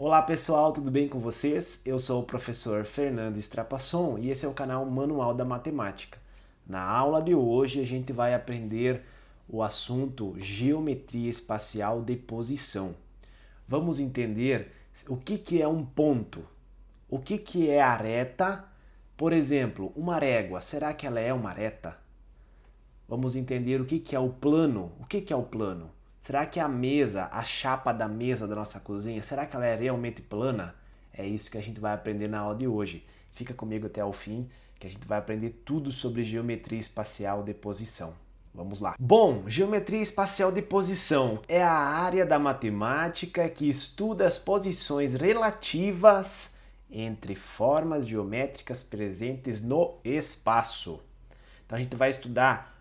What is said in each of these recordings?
Olá pessoal, tudo bem com vocês? Eu sou o professor Fernando Strapasson e esse é o canal Manual da Matemática. Na aula de hoje a gente vai aprender o assunto Geometria Espacial de Posição. Vamos entender o que é um ponto, o que é a reta. Por exemplo, uma régua, será que ela é uma reta? Vamos entender o que é o plano. O que é o plano? Será que a mesa, a chapa da mesa da nossa cozinha, será que ela é realmente plana? É isso que a gente vai aprender na aula de hoje. Fica comigo até o fim, que a gente vai aprender tudo sobre geometria espacial de posição. Vamos lá. Bom, geometria espacial de posição é a área da matemática que estuda as posições relativas entre formas geométricas presentes no espaço. Então a gente vai estudar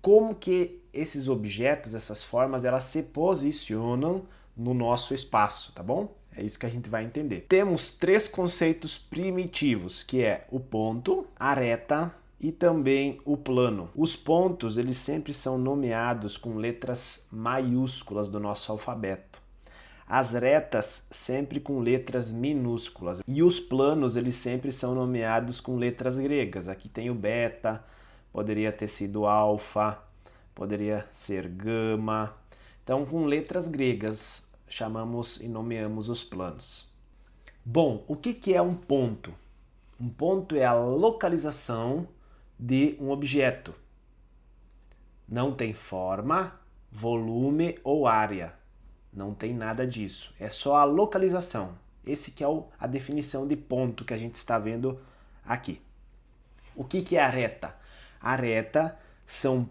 como que esses objetos, essas formas, elas se posicionam no nosso espaço, tá bom? É isso que a gente vai entender. Temos três conceitos primitivos, que é o ponto, a reta e também o plano. Os pontos, eles sempre são nomeados com letras maiúsculas do nosso alfabeto. As retas sempre com letras minúsculas. E os planos, eles sempre são nomeados com letras gregas. Aqui tem o beta, poderia ter sido alfa, poderia ser gama. Então, com letras gregas, chamamos e nomeamos os planos. Bom, o que é um ponto? Um ponto é a localização de um objeto. Não tem forma, volume ou área. Não tem nada disso. É só a localização. Esse que é a definição de ponto que a gente está vendo aqui. O que é a reta? A reta são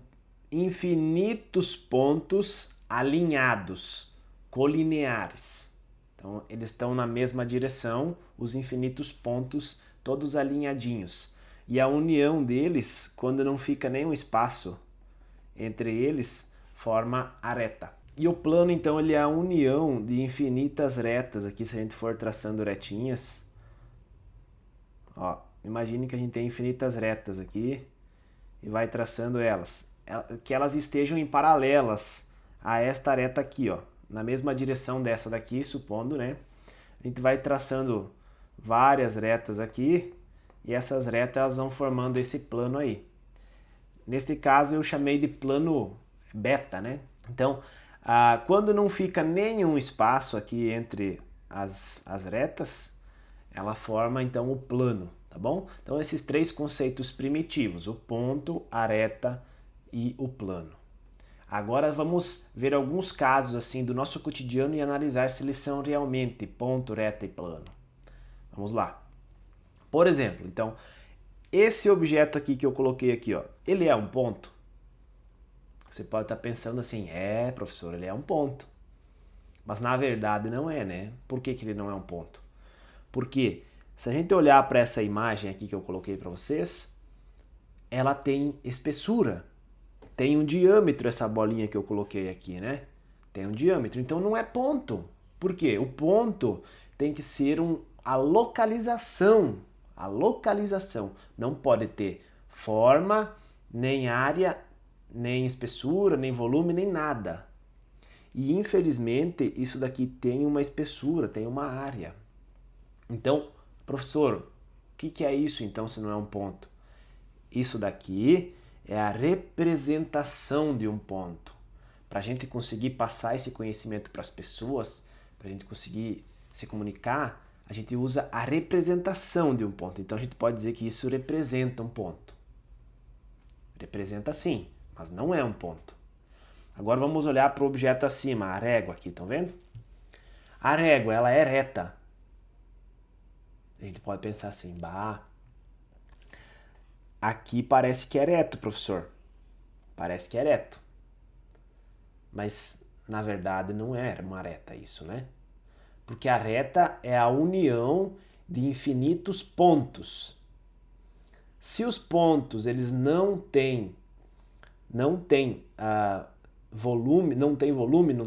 infinitos pontos alinhados, colineares. Então, eles estão na mesma direção, os infinitos pontos, todos alinhadinhos. E a união deles, quando não fica nenhum espaço entre eles, forma a reta. E o plano, então, ele é a união de infinitas retas. Aqui, se a gente for traçando retinhas, ó, imagine que a gente tem infinitas retas aqui e vai traçando elas. Que elas estejam em paralelas a esta reta aqui, ó, na mesma direção dessa daqui, supondo, né? A gente vai traçando várias retas aqui e essas retas elas vão formando esse plano aí. Neste caso eu chamei de plano beta, né? Então, quando não fica nenhum espaço aqui entre as retas, ela forma então o plano, tá bom? Então esses três conceitos primitivos, o ponto, a reta e o plano. Agora vamos ver alguns casos assim do nosso cotidiano e analisar se eles são realmente ponto, reta e plano. Vamos lá. Por exemplo, então, esse objeto aqui que eu coloquei aqui, ó, ele é um ponto? Você pode estar pensando assim, professor, ele é um ponto. Mas na verdade não é, né? Por que ele não é um ponto? Porque se a gente olhar para essa imagem aqui que eu coloquei para vocês, ela tem espessura. Tem um diâmetro essa bolinha que eu coloquei aqui, né? Tem um diâmetro, então não é ponto. Por quê? O ponto tem que ser a localização. A localização. Não pode ter forma, nem área, nem espessura, nem volume, nem nada. E infelizmente isso daqui tem uma espessura, tem uma área. Então, professor, o que é isso então se não é um ponto? Isso daqui é a representação de um ponto. Para a gente conseguir passar esse conhecimento para as pessoas, para a gente conseguir se comunicar, a gente usa a representação de um ponto. Então a gente pode dizer que isso representa um ponto. Representa sim, mas não é um ponto. Agora vamos olhar para o objeto acima, a régua aqui, estão vendo? A régua, ela é reta. A gente pode pensar assim, aqui parece que é reto, professor. Parece que é reto. Mas, na verdade, não é uma reta isso, né? Porque a reta é a união de infinitos pontos. Se os pontos eles não têm volume, não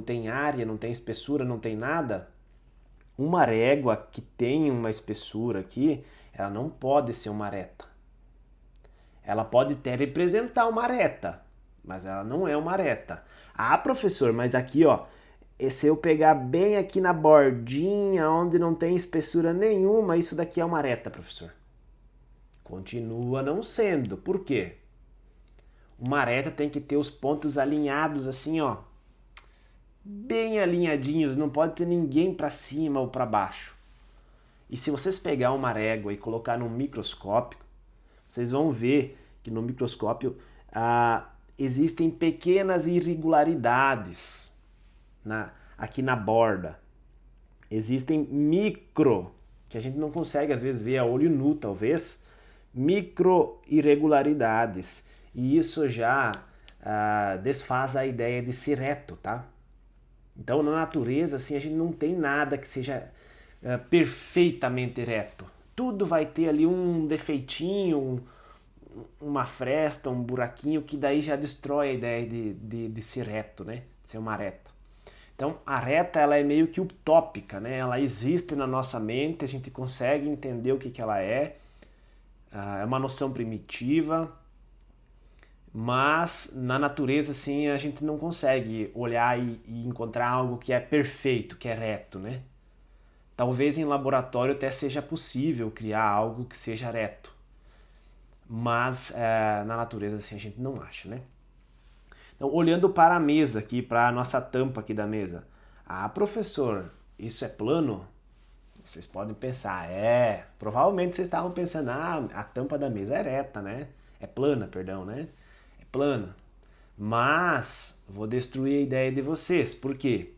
tem área, não tem espessura, não tem nada, uma régua que tem uma espessura aqui, ela não pode ser uma reta. Ela pode até representar uma reta, mas ela não é uma reta. Ah, professor, mas aqui, ó, E se eu pegar bem aqui na bordinha, onde não tem espessura nenhuma, isso daqui é uma reta, professor. Continua não sendo. Por quê? Uma reta tem que ter os pontos alinhados assim, ó, bem alinhadinhos, não pode ter ninguém para cima ou para baixo. E se vocês pegar uma régua e colocar num microscópio, vocês vão ver que no microscópio existem pequenas irregularidades aqui na borda. Existem micro, que a gente não consegue às vezes ver a olho nu, talvez, micro irregularidades. E isso já desfaz a ideia de ser reto, tá? Então, na natureza, assim, a gente não tem nada que seja perfeitamente reto. Tudo vai ter ali um defeitinho, uma fresta, um buraquinho, que daí já destrói a ideia de ser reto, né? De ser uma reta. Então, a reta, ela é meio que utópica, né? Ela existe na nossa mente, a gente consegue entender o que ela é. É uma noção primitiva, mas na natureza, assim, a gente não consegue olhar e encontrar algo que é perfeito, que é reto, né? Talvez em laboratório até seja possível criar algo que seja reto, mas na natureza, assim, a gente não acha, né? Então, olhando para a mesa aqui, para a nossa tampa aqui da mesa. Ah, professor, isso é plano? Vocês podem pensar, provavelmente vocês estavam pensando, a tampa da mesa é reta, né? É plana, perdão, né? É plana. Mas vou destruir a ideia de vocês, por quê?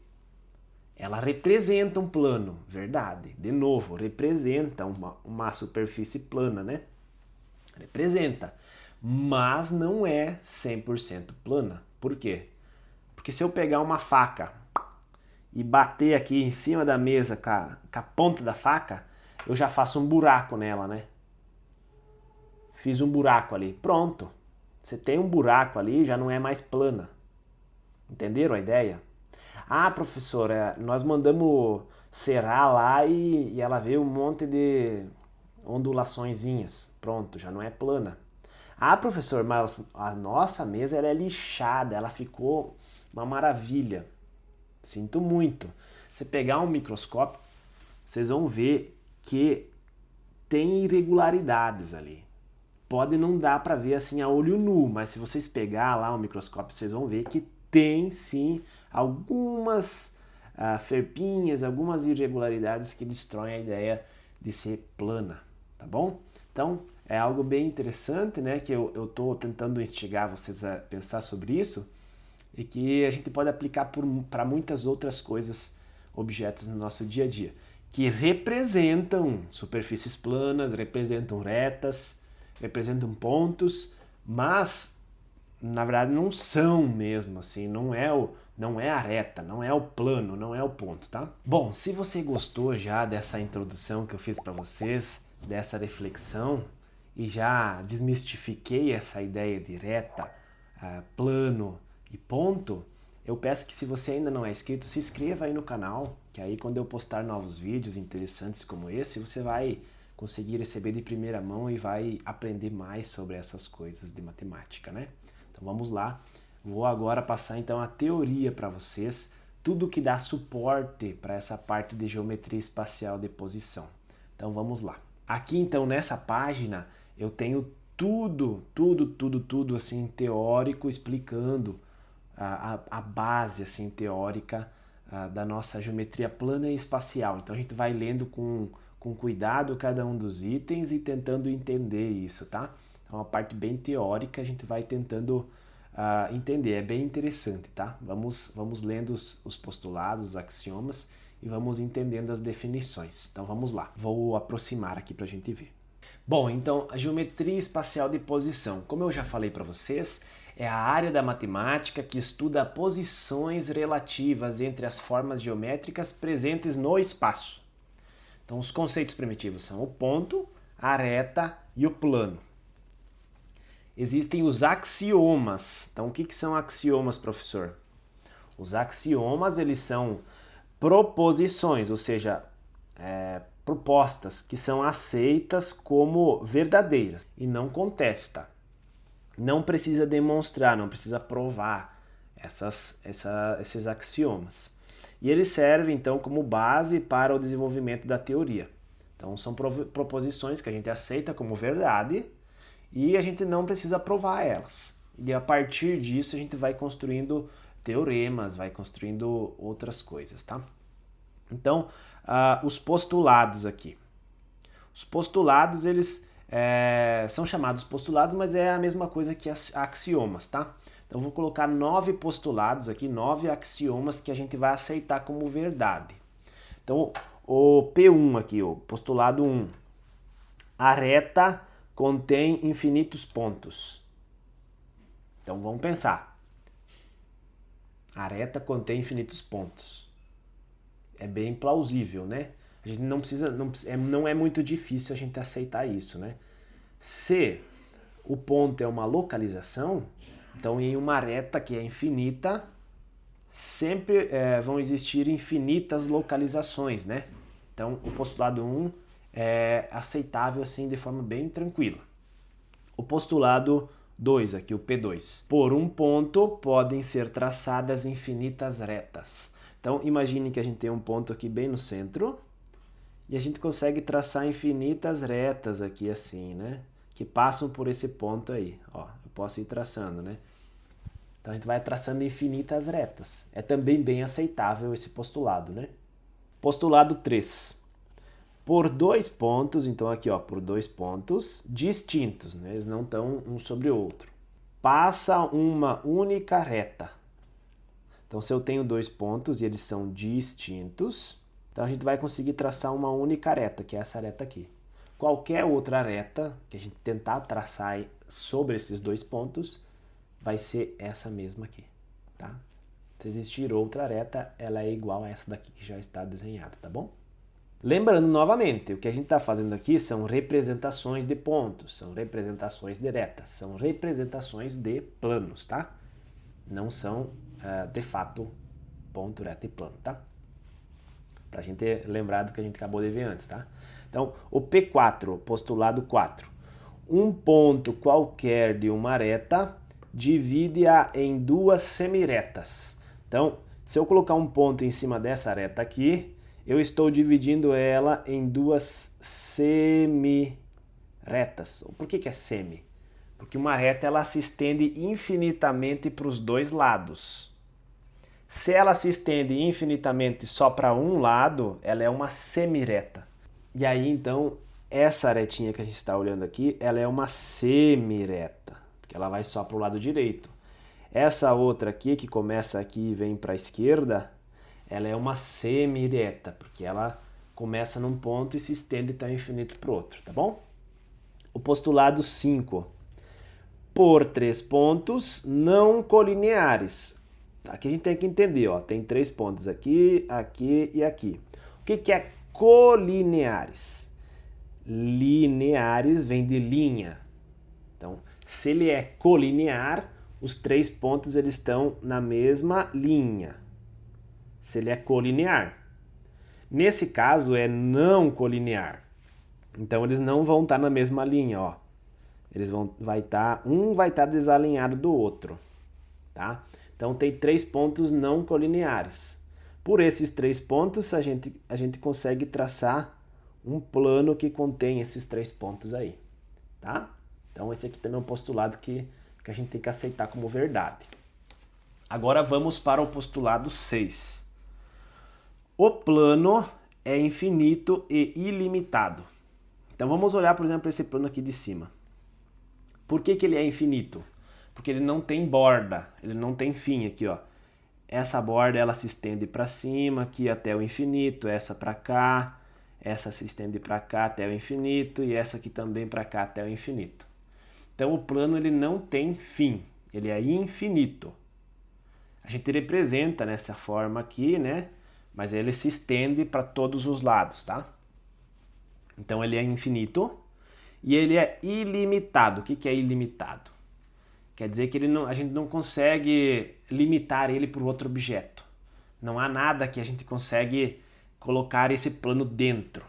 Ela representa um plano, verdade. De novo, representa uma superfície plana, né? Representa. Mas não é 100% plana. Por quê? Porque se eu pegar uma faca e bater aqui em cima da mesa com a ponta da faca, eu já faço um buraco nela, né? Fiz um buraco ali. Pronto. Você tem um buraco ali, já não é mais plana. Entenderam a ideia? Ah, professora, nós mandamos cerar lá e ela veio um monte de ondulaçõezinhas. Pronto, já não é plana. Ah, professor, mas a nossa mesa ela é lixada, ela ficou uma maravilha. Sinto muito. Você pegar um microscópio, vocês vão ver que tem irregularidades ali. Pode não dar para ver assim a olho nu, mas se vocês pegar lá o microscópio, vocês vão ver que tem sim algumas ferpinhas, algumas irregularidades que destroem a ideia de ser plana, tá bom? Então, é algo bem interessante, né, que eu estou tentando instigar vocês a pensar sobre isso e que a gente pode aplicar para muitas outras coisas, objetos no nosso dia a dia, que representam superfícies planas, representam retas, representam pontos, mas na verdade não são mesmo assim, não é a reta, não é o plano, não é o ponto, tá? Bom, se você gostou já dessa introdução que eu fiz para vocês, dessa reflexão, e já desmistifiquei essa ideia de reta, plano e ponto, eu peço que se você ainda não é inscrito, se inscreva aí no canal, que aí quando eu postar novos vídeos interessantes como esse, você vai conseguir receber de primeira mão e vai aprender mais sobre essas coisas de matemática, né? Então vamos lá, vou agora passar então a teoria para vocês, tudo que dá suporte para essa parte de geometria espacial de posição. Então vamos lá. Aqui então nessa página eu tenho tudo assim teórico explicando a base assim teórica da nossa geometria plana e espacial. Então a gente vai lendo com cuidado cada um dos itens e tentando entender isso, tá? É uma parte bem teórica, a gente vai tentando entender, é bem interessante, tá? Vamos lendo os postulados, os axiomas e vamos entendendo as definições. Então vamos lá, vou aproximar aqui para a gente ver. Bom, então a geometria espacial de posição, como eu já falei para vocês, é a área da matemática que estuda posições relativas entre as formas geométricas presentes no espaço. Então os conceitos primitivos são o ponto, a reta e o plano. Existem os axiomas. Então o que são axiomas, professor? Os axiomas, eles são proposições, ou seja, propostas que são aceitas como verdadeiras e não contesta. Não precisa demonstrar, não precisa provar esses axiomas. e ele serve então como base para o desenvolvimento da teoria. Então são proposições que a gente aceita como verdade e a gente não precisa provar elas. E a partir disso a gente vai construindo teoremas, vai construindo outras coisas, tá? Então, os postulados aqui. Os postulados, eles são chamados postulados, mas é a mesma coisa que axiomas, tá? Então, vou colocar 9 postulados aqui, 9 axiomas que a gente vai aceitar como verdade. Então, o P1 aqui, o postulado 1. A reta contém infinitos pontos. Então, vamos pensar. A reta contém infinitos pontos. É bem plausível, né? A gente não precisa, não é muito difícil a gente aceitar isso, né? Se o ponto é uma localização, então em uma reta que é infinita, sempre vão existir infinitas localizações, né? Então o postulado 1 é aceitável assim de forma bem tranquila. O postulado 2 aqui, o P2. Por um ponto podem ser traçadas infinitas retas. Então imagine que a gente tem um ponto aqui bem no centro e a gente consegue traçar infinitas retas aqui assim, né? Que passam por esse ponto aí, ó. Eu posso ir traçando, né? Então a gente vai traçando infinitas retas. É também bem aceitável esse postulado, né? Postulado 3. Por 2 pontos, então aqui ó, por 2 pontos distintos, né? Eles não estão um sobre o outro. Passa uma única reta. Então se eu tenho 2 pontos e eles são distintos, então a gente vai conseguir traçar uma única reta, que é essa reta aqui. Qualquer outra reta que a gente tentar traçar sobre esses 2 pontos, vai ser essa mesma aqui, tá? Se existir outra reta, ela é igual a essa daqui que já está desenhada, tá bom? Lembrando novamente, o que a gente está fazendo aqui são representações de pontos, são representações de retas, são representações de planos, tá? Não são, de fato, ponto, reta e plano, tá? Pra gente lembrar do que a gente acabou de ver antes, tá? Então, o P4, postulado 4. Um ponto qualquer de uma reta divide-a em 2 semiretas. Então, se eu colocar um ponto em cima dessa reta aqui, eu estou dividindo ela em 2 semiretas. Por que é semi? Porque uma reta ela se estende infinitamente para os dois lados. Se ela se estende infinitamente só para um lado, ela é uma semireta. E aí, então, essa retinha que a gente está olhando aqui, ela é uma semireta, porque ela vai só para o lado direito. Essa outra aqui, que começa aqui e vem para a esquerda, ela é uma semireta, porque ela começa num ponto e se estende até o infinito para o outro, tá bom? O postulado 5. Por 3 pontos não colineares. Aqui a gente tem que entender, ó, tem 3 pontos aqui, aqui e aqui. O que é colineares? Lineares vem de linha. Então, se ele é colinear, os 3 pontos eles estão na mesma linha. Se ele é colinear. Nesse caso é não colinear. Então eles não vão estar na mesma linha, ó. Um vai estar desalinhado do outro, tá? Então tem 3 pontos não colineares. Por esses 3 pontos a gente consegue traçar um plano que contém esses 3 pontos aí, tá? Então esse aqui também é um postulado que a gente tem que aceitar como verdade. Agora vamos para o postulado 6. O plano é infinito e ilimitado. Então vamos olhar, por exemplo, esse plano aqui de cima. Por que ele é infinito? Porque ele não tem borda, ele não tem fim aqui, ó. Essa borda ela se estende para cima, aqui até o infinito, essa para cá, essa se estende para cá até o infinito e essa aqui também para cá até o infinito. Então o plano ele não tem fim, ele é infinito. A gente representa nessa forma aqui, né? Mas ele se estende para todos os lados, tá? Então ele é infinito e ele é ilimitado. O que é ilimitado? Quer dizer que a gente não consegue limitar ele por outro objeto. Não há nada que a gente consegue colocar esse plano dentro.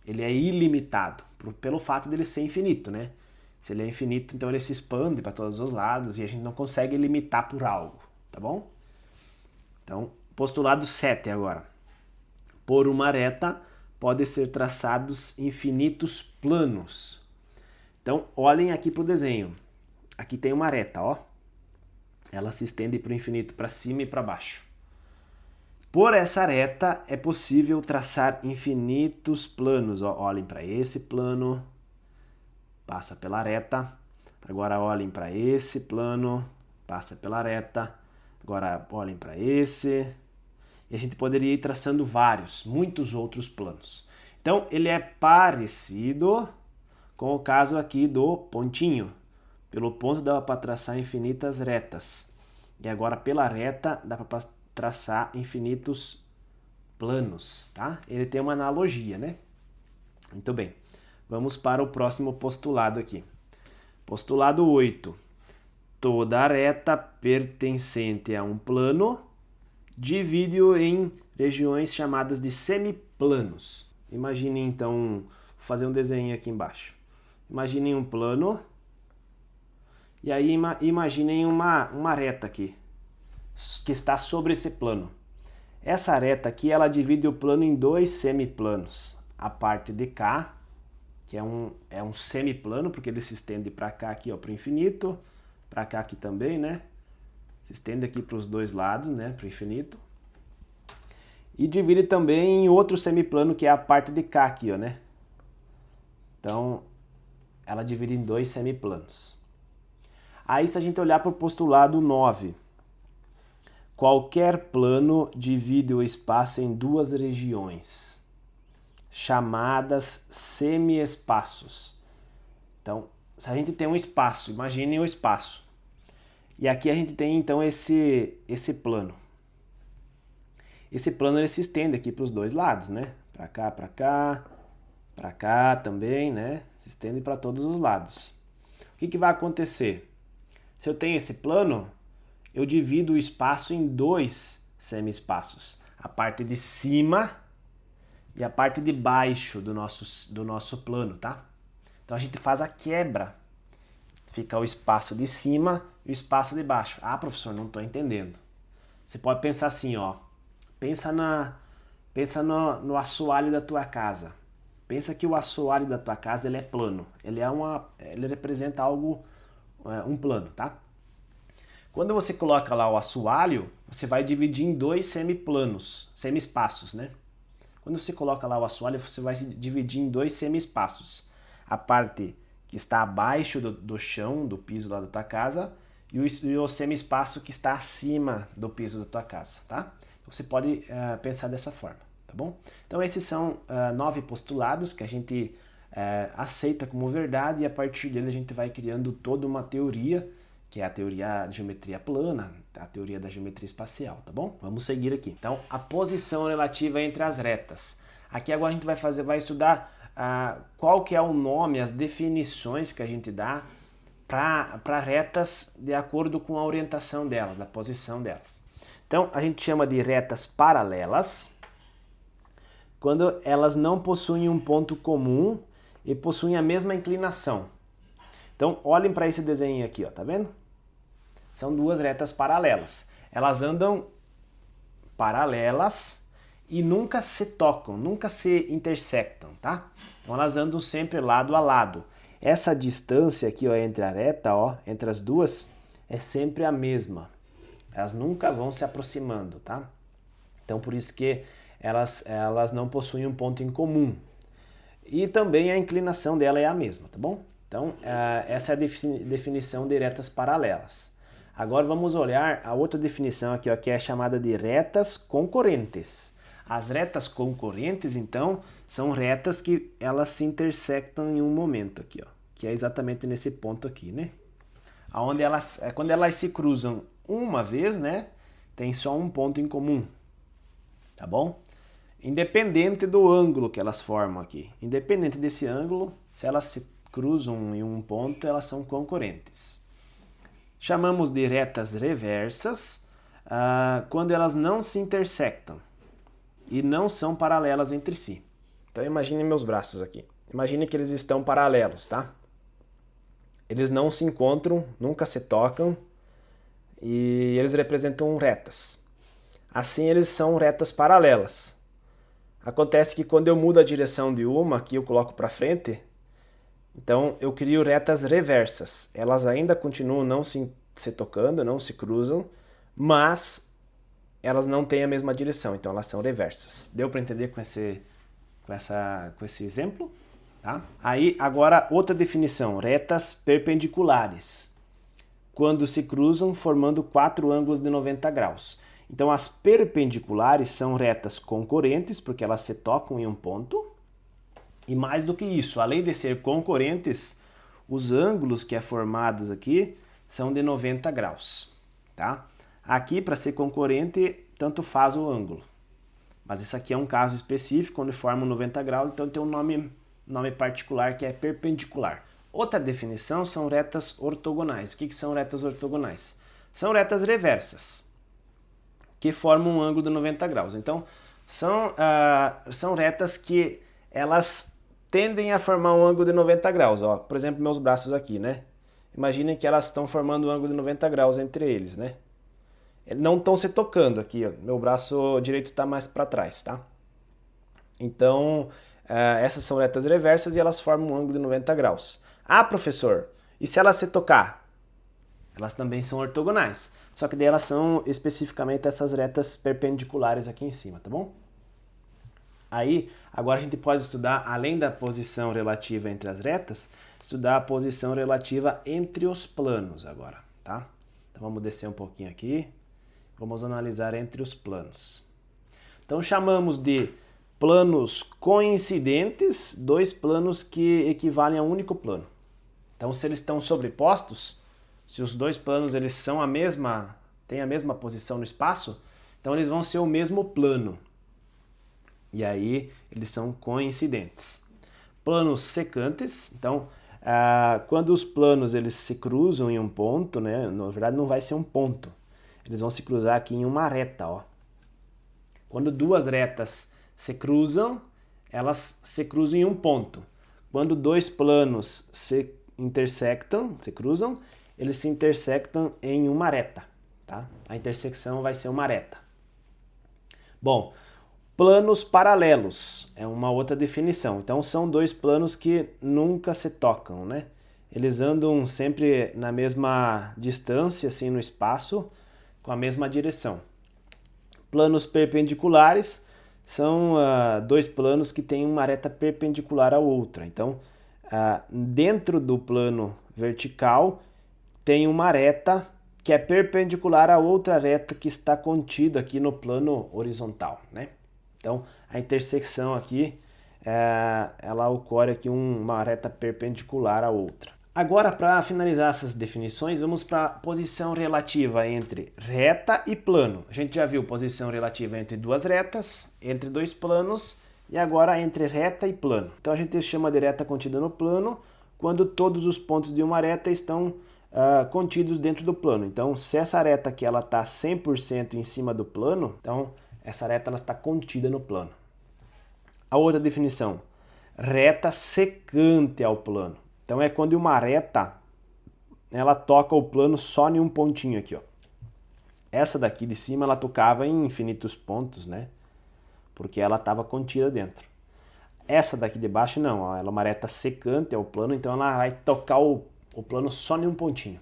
Ele é ilimitado, pelo fato dele ser infinito, né? Se ele é infinito, então ele se expande para todos os lados e a gente não consegue limitar por algo, tá bom? Então, Postulado 7 agora. Por uma reta podem ser traçados infinitos planos. Então, olhem aqui para o desenho. Aqui tem uma reta, ó. Ela se estende para o infinito, para cima e para baixo. Por essa reta é possível traçar infinitos planos. Ó, olhem para esse plano, passa pela reta. Agora olhem para esse plano, passa pela reta. Agora olhem para esse. E a gente poderia ir traçando muitos outros planos. Então, ele é parecido com o caso aqui do pontinho. Pelo ponto dá para traçar infinitas retas. E agora pela reta dá para traçar infinitos planos, tá? Ele tem uma analogia, né? Muito bem. Vamos para o próximo postulado aqui. Postulado 8. Toda reta pertencente a um plano divide-o em regiões chamadas de semiplanos. Imagine então, vou fazer um desenho aqui embaixo. Imaginem um plano e aí imaginem uma reta aqui, que está sobre esse plano. Essa reta aqui, ela divide o plano em dois semiplanos. A parte de cá, que é um semiplano, porque ele se estende para cá aqui, ó, para o infinito, para cá aqui também, né? Se estende aqui para os dois lados, né, para o infinito. E divide também em outro semiplano, que é a parte de cá aqui, ó, né? Então, ela divide em dois semiplanos. Aí, se a gente olhar para o postulado 9, qualquer plano divide o espaço em duas regiões, chamadas semiespaços. Então, se a gente tem um espaço, imaginem o espaço. E aqui a gente tem então esse plano. Esse plano ele se estende aqui para os dois lados, né? Para cá também, né? Se estende para todos os lados. O que vai acontecer? Se eu tenho esse plano, eu divido o espaço em dois semi-espaços. A parte de cima e a parte de baixo do nosso plano, tá? Então a gente faz a quebra. Fica o espaço de cima e o espaço de baixo. Ah, professor, não estou entendendo. Você pode pensar assim, ó. Pensa no assoalho da tua casa. Pensa que o assoalho da tua casa ele é plano. Ele representa algo, um plano, tá? Quando você coloca lá o assoalho, você vai dividir em dois semiplanos, semi-espaços, né? Quando você coloca lá o assoalho, você vai se dividir em dois semi-espaços. A parte que está abaixo do chão, do piso lá da tua casa, e o semi-espaço que está acima do piso da tua casa, tá? Você pode pensar dessa forma, tá bom? Então esses são 9 postulados que a gente aceita como verdade e a partir dele a gente vai criando toda uma teoria, que é a teoria da geometria plana, a teoria da geometria espacial, tá bom? Vamos seguir aqui. Então, a posição relativa entre as retas. Aqui agora a gente vai estudar qual que é o nome, as definições que a gente dá para retas de acordo com a orientação delas, da posição delas. Então, a gente chama de retas paralelas quando elas não possuem um ponto comum e possuem a mesma inclinação. Então, olhem para esse desenho aqui, ó, tá vendo? São duas retas paralelas. Elas andam paralelas e nunca se tocam, nunca se intersectam, tá? Então, elas andam sempre lado a lado. Essa distância aqui, ó, entre a reta, ó, entre as duas, é sempre a mesma. Elas nunca vão se aproximando, tá? Então, por isso que elas não possuem um ponto em comum. E também a inclinação dela é a mesma, tá bom? Então, essa é a definição de retas paralelas. Agora vamos olhar a outra definição aqui, ó, que é chamada de retas concorrentes. As retas concorrentes, então, são retas que elas se intersectam em um momento aqui, ó, que é exatamente nesse ponto aqui, né? Quando elas se cruzam uma vez, né, tem só um ponto em comum, tá bom? Independente do ângulo que elas formam aqui. Independente desse ângulo, se elas se cruzam em um ponto, elas são concorrentes. Chamamos de retas reversas quando elas não se intersectam e não são paralelas entre si. Então imagine meus braços aqui. Imagine que eles estão paralelos, tá? Eles não se encontram, nunca se tocam e eles representam retas. assim eles são retas paralelas. Acontece que quando eu mudo a direção de uma, aqui eu coloco para frente, então eu crio retas reversas. Elas ainda continuam não se tocando, não se cruzam, mas elas não têm a mesma direção, então elas são reversas. Deu para entender com esse exemplo? Tá? Aí, agora, outra definição, retas perpendiculares, quando se cruzam formando 4 ângulos de 90 graus. Então, as perpendiculares são retas concorrentes, porque elas se tocam em um ponto, e mais do que isso, além de ser concorrentes, os ângulos que é formados aqui são de 90 graus. Tá? Aqui, para ser concorrente, tanto faz o ângulo. Mas isso aqui é um caso específico, onde formam 90 graus, então tem um nome particular que é perpendicular. Outra definição são retas ortogonais. O que são retas ortogonais? São retas reversas, que formam um ângulo de 90 graus. Então, são retas que elas tendem a formar um ângulo de 90 graus. Ó. Por exemplo, meus braços aqui, né? Imaginem que elas estão formando um ângulo de 90 graus entre eles, né? Não estão se tocando aqui, ó. Meu braço direito está mais para trás, tá? Então, essas são retas reversas e elas formam um ângulo de 90 graus. Ah, professor, e se elas se tocar? Elas também são ortogonais, só que daí elas são especificamente essas retas perpendiculares aqui em cima, tá bom? Aí, agora a gente pode estudar, além da posição relativa entre as retas, estudar a posição relativa entre os planos agora, tá? Então vamos descer um pouquinho aqui. Vamos analisar entre os planos. Então chamamos de planos coincidentes, dois planos que equivalem a um único plano. Então se eles estão sobrepostos, se os dois planos eles são têm a mesma posição no espaço, então eles vão ser o mesmo plano. E aí eles são coincidentes. Planos secantes, então quando os planos eles se cruzam em um ponto, né, na verdade não vai ser um ponto. Eles vão se cruzar aqui em uma reta, ó. Quando duas retas se cruzam, elas se cruzam em um ponto. Quando dois planos se cruzam, eles se intersectam em uma reta, tá? A intersecção vai ser uma reta. Bom, planos paralelos é uma outra definição. Então são dois planos que nunca se tocam, né? Eles andam sempre na mesma distância, assim, no espaço, com a mesma direção. Planos perpendiculares são dois planos que têm uma reta perpendicular à outra. Então, dentro do plano vertical, tem uma reta que é perpendicular à outra reta que está contida aqui no plano horizontal, né? Então, a intersecção aqui, ela ocorre aqui uma reta perpendicular à outra. Agora, para finalizar essas definições, vamos para a posição relativa entre reta e plano. A gente já viu posição relativa entre duas retas, entre dois planos e agora entre reta e plano. Então a gente chama de reta contida no plano quando todos os pontos de uma reta estão contidos dentro do plano. Então, se essa reta aqui ela está 100% em cima do plano, então essa reta ela está contida no plano. A outra definição, reta secante ao plano. Então é quando uma reta, ela toca o plano só em um pontinho aqui, ó. Essa daqui de cima, ela tocava em infinitos pontos, né? Porque ela estava contida dentro. Essa daqui de baixo não, ó. Ela é uma reta secante ao plano, então ela vai tocar o plano só em um pontinho.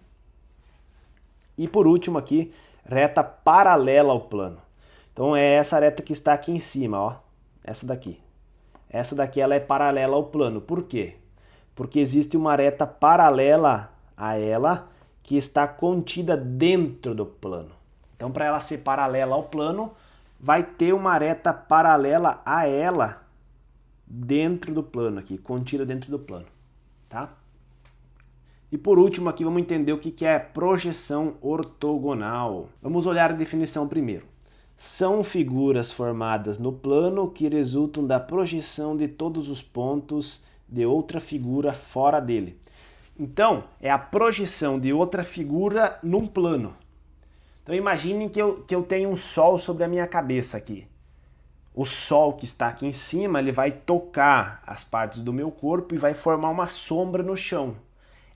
E por último aqui, reta paralela ao plano. Então é essa reta que está aqui em cima, ó. Essa daqui. Essa daqui ela é paralela ao plano. Por quê? Porque existe uma reta paralela a ela que está contida dentro do plano. Então, para ela ser paralela ao plano, vai ter uma reta paralela a ela dentro do plano aqui, contida dentro do plano, tá? E por último aqui vamos entender o que é projeção ortogonal. Vamos olhar a definição primeiro. São figuras formadas no plano que resultam da projeção de todos os pontos de outra figura fora dele. Então, é a projeção de outra figura num plano. Então, imaginem que eu tenho um sol sobre a minha cabeça aqui. O sol que está aqui em cima, ele vai tocar as partes do meu corpo e vai formar uma sombra no chão.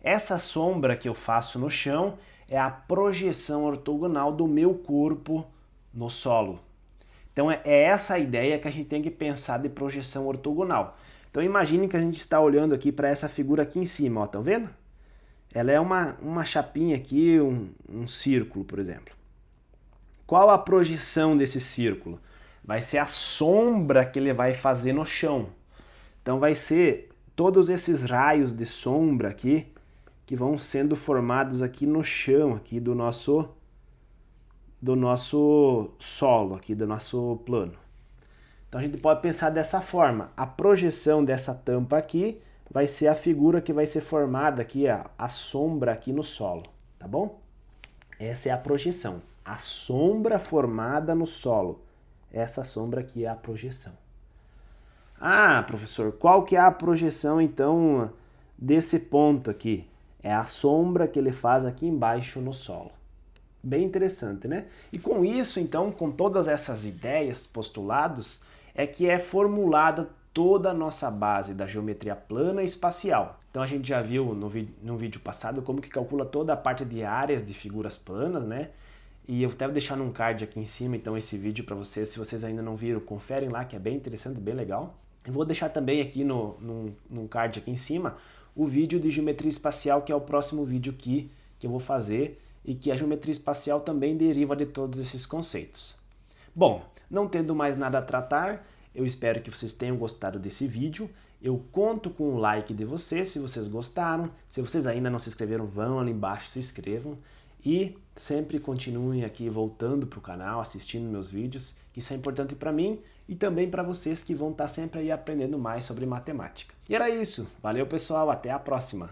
Essa sombra que eu faço no chão é a projeção ortogonal do meu corpo no solo, Então é essa a ideia que a gente tem que pensar de projeção ortogonal. Então imagine que a gente está olhando aqui para essa figura aqui em cima, ó, estão vendo? Ela é uma chapinha aqui, um círculo, por exemplo. Qual a projeção desse círculo? Vai ser a sombra que ele vai fazer no chão. Então vai ser todos esses raios de sombra aqui que vão sendo formados aqui no chão aqui do nosso solo, aqui do nosso plano. Então a gente pode pensar dessa forma. A projeção dessa tampa aqui vai ser a figura que vai ser formada aqui, a sombra aqui no solo, tá bom? Essa é a projeção. A sombra formada no solo. Essa sombra aqui é a projeção. Ah, professor, qual que é a projeção então desse ponto aqui? É a sombra que ele faz aqui embaixo no solo. Bem interessante, né? E com isso, então, com todas essas ideias, postulados, é que é formulada toda a nossa base da geometria plana e espacial. Então a gente já viu no vídeo passado como que calcula toda a parte de áreas de figuras planas, né? E eu até vou deixar num card aqui em cima, então, esse vídeo para vocês. Se vocês ainda não viram, conferem lá, que é bem interessante, bem legal. Eu vou deixar também aqui num card aqui em cima o vídeo de geometria espacial, que é o próximo vídeo que eu vou fazer, e que a geometria espacial também deriva de todos esses conceitos. Bom, não tendo mais nada a tratar, eu espero que vocês tenham gostado desse vídeo. Eu conto com o like de vocês, se vocês gostaram. Se vocês ainda não se inscreveram, vão ali embaixo, se inscrevam. E sempre continuem aqui voltando para o canal, assistindo meus vídeos, que isso é importante para mim e também para vocês que vão estar sempre aí aprendendo mais sobre matemática. E era isso. Valeu, pessoal. Até a próxima.